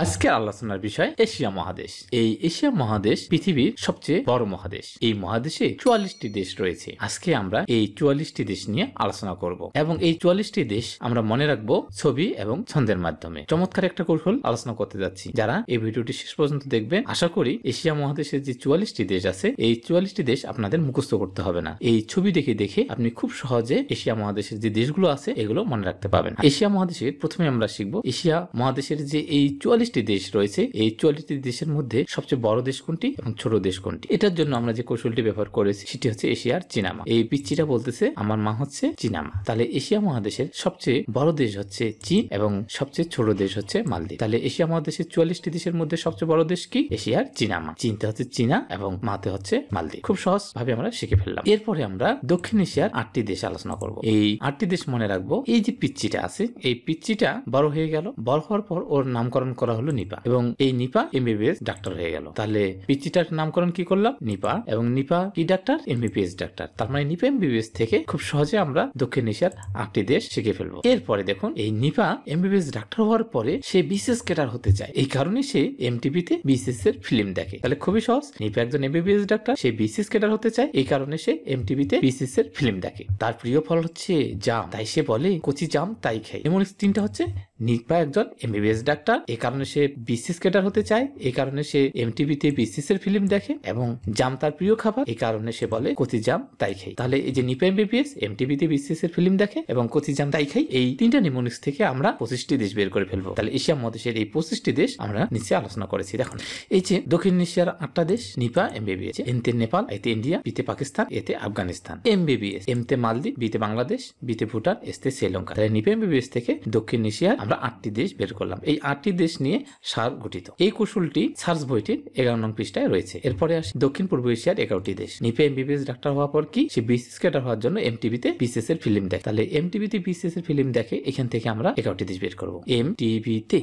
আজকের আলোচনার বিষয় এশিয়া মহাদেশ। এই এশিয়া মহাদেশ পৃথিবীর সবচেয়ে বড় মহাদেশ। এই মহাদেশে 44টি দেশ রয়েছে। আজকে আমরা এই 44টি দেশ নিয়ে আলোচনা করব এবং এই 44টি দেশ আমরা মনে রাখবো ছবি এবং ছন্দের মাধ্যমে। চমৎকার একটা কৌশল আলোচনা করতে যাচ্ছি। যারা এই ভিডিওটি শেষ পর্যন্ত দেখবেন, আশা করি এশিয়া মহাদেশের যে 44টি দেশ আছে, এই 44টি দেশ আপনাদের মুখস্থ করতে হবে না। এই ছবি দেখে দেখে আপনি খুব সহজে এশিয়া মহাদেশের যে দেশগুলো আছে এগুলো মনে রাখতে পারবেন। এশিয়া মহাদেশের প্রথমে আমরা শিখবো এশিয়া মহাদেশের যে এই 44টি দেশ রয়েছে, এই 44টি দেশের মধ্যে সবচেয়ে বড় দেশ কোনটি এবং ছোট দেশ কোনটি। এটার জন্য আমরা যে কৌশলটি ব্যবহার করেছি সেটি হচ্ছে এশিয়ার চীনামা। এই পিচ্চিটা বলতেছে আমার মা হচ্ছে চীনামা। তাহলে এশিয়া মহাদেশের সবচেয়ে বড় দেশ হচ্ছে চীন এবং সবচেয়ে ছোট দেশ হচ্ছে মালদ্বীপ। তাহলে এশিয়া মহাদেশের 44টি দেশের মধ্যে সবচেয়ে বড় দেশ কি? এশিয়ার চীনামা। চীনতে হচ্ছে চীনা এবং মাতে হচ্ছে মালদ্বীপ। খুব সহজ ভাবে আমরা শিখে ফেললাম। এরপরে আমরা দক্ষিণ এশিয়ার 8টি দেশ আলোচনা করব। এই 8টি দেশ মনে রাখবো। এই যে পিচ্চিটা আছে, এই পিচ্চিটা বড় হয়ে গেল। বড় হওয়ার পর ওর নামকরণ করা হলো নিপা এবং এই নিপা এমবিবিএস ডাক্তার হয়ে গেল। তাহলে পিচ্চিটার নামকরণ কি করলাম? নিপা। এবং নিপা কি ডাক্তার? MBBS doctor. তার মানে নিপা এমবিবিএস থেকে খুব সহজে আমরা দক্ষিণ এশিয়ার 8টি দেশ শিখে ফেলবো। এরপরে দেখুন, এই নিপা এমবিবিএস ডাক্তার হওয়ার পরে সে বিসিএস ক্যাডার হতে চায়। এই কারণে সে এমটিভিতে বিসিএস এর ফিল্ম দেখে। তাহলে খুবই সহজ, নিপা একজন এমবিবিএস ডাক্তার, সে বিসিএস ক্যাডার হতে চায়, এই কারণে সে এমটিভিতে বিসিএস এর ফিল্ম দেখে। তার প্রিয় ফল হচ্ছে জাম, তাই সে বলে কচি জাম তাই খাই। এমন তিনটা হচ্ছে নিপা একজন এমবিবিএস ডাক্তার, এই কারণে সে বিসিএস ক্যাডার হতে চায়, এই কারণে সে এমটিভিতে বিসিএস এর ফিল্ম দেখে, এবং জাম তার প্রিয় খাবার, এই কারণে সে বলে কচি জাম তাই খাই। তাহলে এই যে নিপা এমবিবিএস, এমটিভিতে বিসিএস এর ফিল্ম দেখে এবং কচি জাম তাই খাই, এই তিনটা নিমোনিক্স থেকে আমরা 25টি দেশ বের করে ফেলবো। তাহলে এশিয়া মহাদেশের এই 25টি দেশ আমরা নিচে আলোচনা করেছি। দেখুন, এই যে দক্ষিণ এশিয়ার 8টা দেশ নিপা এমবিবিএস, এনতে নেপাল, এতে ইন্ডিয়া, বিতে পাকিস্তান, এতে আফগানিস্তান। এমবিবিএস, এমতে মালদ্বীপ, বিতে বাংলাদেশ, বিতে ভুটান, এসতে শ্রীলঙ্কা। তাহলে নিপা এমবিবিএস থেকে দক্ষিণ এশিয়ার আমরা 8টি দেশ বের করলাম। এই 8টি দেশ নিয়ে সার গঠিত। এই কৌশলটি সার্চ বইটির 11 নং পৃষ্ঠায় রয়েছে। এরপরে আসি দক্ষিণ পূর্ব এশিয়ার 11টি দেশ। নিপা এমবিবিএস ডাক্তার হওয়ার পর কি সে বিসিএস ক্যাডার হওয়ার জন্য এমটিভিতে বিসিএস এর ফিল্ম দেখে। তাহলে এমটিভিতে বিসিএস এর ফিল্ম দেখে, এখান থেকে আমরা 11টি দেশ বের করবো। এমটিভিতে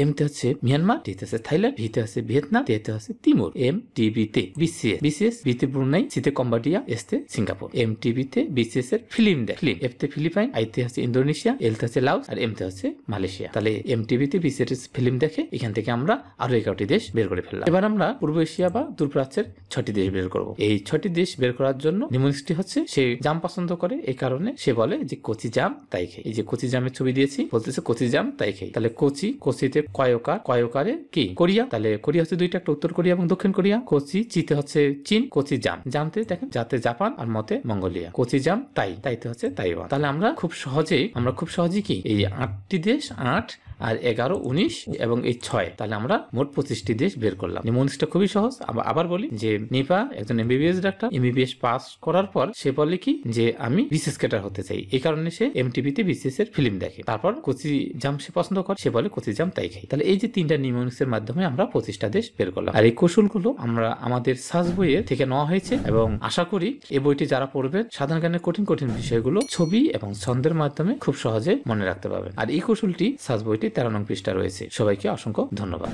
এমতে হচ্ছে মিয়ানমার, টিতে হচ্ছে থাইল্যান্ড, ভিতে হচ্ছে ভিয়েতনাম, তেতে হচ্ছে তিমুর। এমটিভিতে বিসিএস, বিতে ব্রুনাই, সিতে কম্বোডিয়া, এসতে সিঙ্গাপুর। এমটিভিতে বিসিএস এর ফিল্ম দেখে। এফতে ফিলিপাইন, আইতে হচ্ছে ইন্দোনেশিয়া, এলতে হচ্ছে লাওস, আর এমতে হচ্ছে মালয়েশিয়া। তাহলে এমটিভিতে বিসিএস ফিল্ম দেখে, এখান থেকে আমরা আরো 11টি দেশ বের করে ফেললাম। এবার আমরা পূর্ব এশিয়া বা দূরপ্রাচ্যের 6টি দেশ বের করব। এই 6টি দেশ বের করার জন্য নিমোনিক্সটি হচ্ছে সে জাম পছন্দ করে, এই কারণে সে বলে যে কচি জাম তাই খাই। এই যে কচি জামের ছবি দিয়েছি, বলতেছে কচি জাম তাই খাই। তাহলে কচিতে কয়কার, কয়কারে কি কোরিয়া। তাহলে কোরিয়া হচ্ছে দুইটা, একটা উত্তর কোরিয়া এবং দক্ষিণ কোরিয়া। কচি চিতে হচ্ছে চীন, কচি জাম জামতে দেখেন যাতে জাপান, আর মতে মঙ্গোলিয়া। কচি জাম তাইতে হচ্ছে তাইওয়ান। তাহলে আমরা খুব সহজেই কি এই 8টি দেশ, 8 আর 11, 19 এবং এই 6, তাহলে আমরা মোট 25টি দেশ বের করলাম। নিমোনিক্সটা খুবই সহজ। আবার বলি যে নিপা একজন এমবিবিএস ডাক্তার, এমবিবিএস পাস করার পর সে বলে কি যে আমি বিসিএস ক্যাডার হতে চাই, এই কারণে সে এমটিভিতে বিসিএস এর ফিল্ম দেখে। তারপর কচি জাম সে পছন্দ করে, সে বলে কচি জাম তাই খাই। তাহলে এই যে 3টা নিমোনিক্স এর মাধ্যমে আমরা 25টা দেশ বের করলাম। আর এই কৌশলগুলো আমরা আমাদের সার্চ বইয়ের থেকে নেওয়া হয়েছে এবং আশা করি এই বইটি যারা পড়বেন সাধারণ জ্ঞানের কঠিন বিষয়গুলো ছবি এবং ছন্দের মাধ্যমে খুব সহজে মনে রাখতে পারবেন। আর এই কৌশলটি সার্চ বইটি 13 নং পৃষ্ঠা রয়েছে। সবাইকে অসংখ্য ধন্যবাদ।